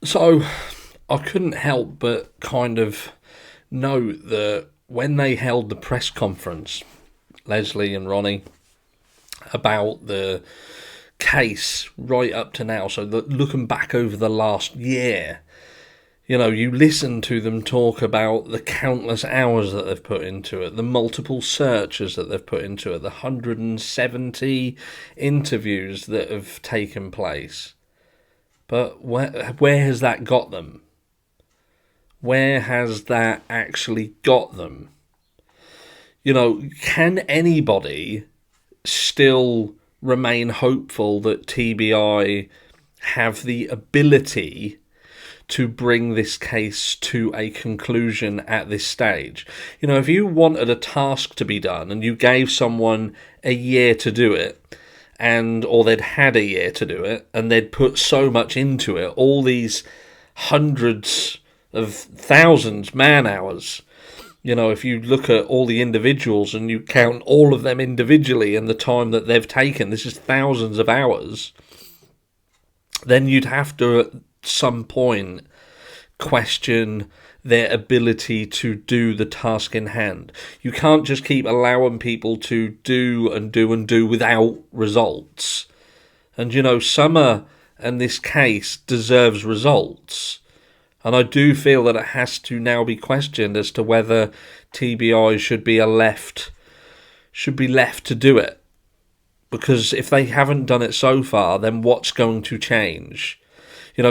So I couldn't help but kind of note that when they held the press conference, Leslie and Ronnie, about the case right up to now, so that looking back over the last year, you listen to them talk about the countless hours that they've put into it, the multiple searches that they've put into it, the 170 interviews that have taken place. But where has that got them? Where has that actually got them? Can anybody still remain hopeful that TBI have the ability to bring this case to a conclusion at this stage? If you wanted a task to be done and you gave someone a year to do it, or they'd had a year to do it, and they'd put so much into it, all these hundreds of thousands man hours. If you look at all the individuals and you count all of them individually and the time that they've taken, this is thousands of hours, then you'd have to at some point question their ability to do the task in hand. You can't just keep allowing people to do and do and do without results. And Summer, in this case, deserves results. And I do feel that it has to now be questioned as to whether TBI should be left to do it. Because if they haven't done it so far, then what's going to change?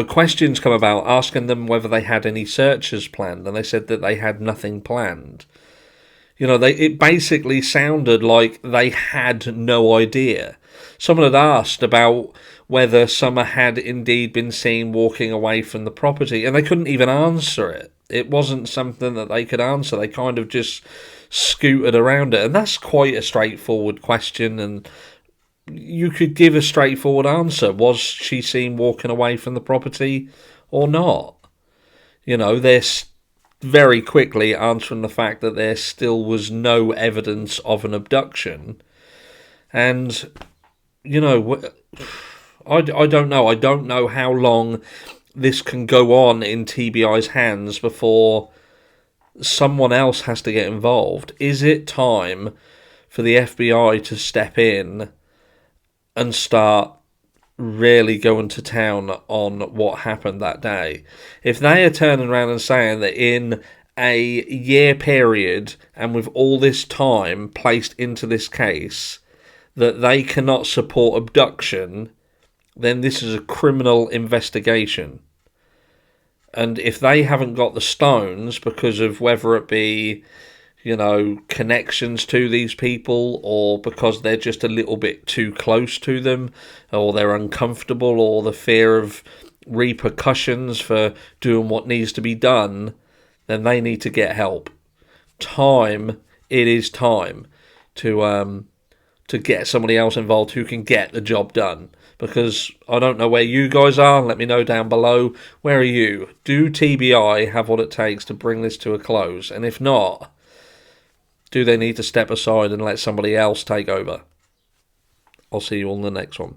Questions come about asking them whether they had any searches planned, and they said that they had nothing planned. It basically sounded like they had no idea. Someone had asked about whether Summer had indeed been seen walking away from the property, and they couldn't even answer it. It wasn't something that they could answer. They kind of just scooted around it, and that's quite a straightforward question, and you could give a straightforward answer. Was she seen walking away from the property or not? They're very quickly answering the fact that there still was no evidence of an abduction. And, I don't know. I don't know how long this can go on in TBI's hands before someone else has to get involved. Is it time for the FBI to step in and start really going to town on what happened that day? If they are turning around and saying that in a year period and with all this time placed into this case that they cannot support abduction, then this is a criminal investigation. And if they haven't got the stones because of whether it be connections to these people, or because they're just a little bit too close to them, or they're uncomfortable, or the fear of repercussions for doing what needs to be done, then they need to get help. It is time to get somebody else involved who can get the job done. Because I don't know where you guys are. Let me know down below. Where are you? Do TBI have what it takes to bring this to a close? And if not, do they need to step aside and let somebody else take over? I'll see you on the next one.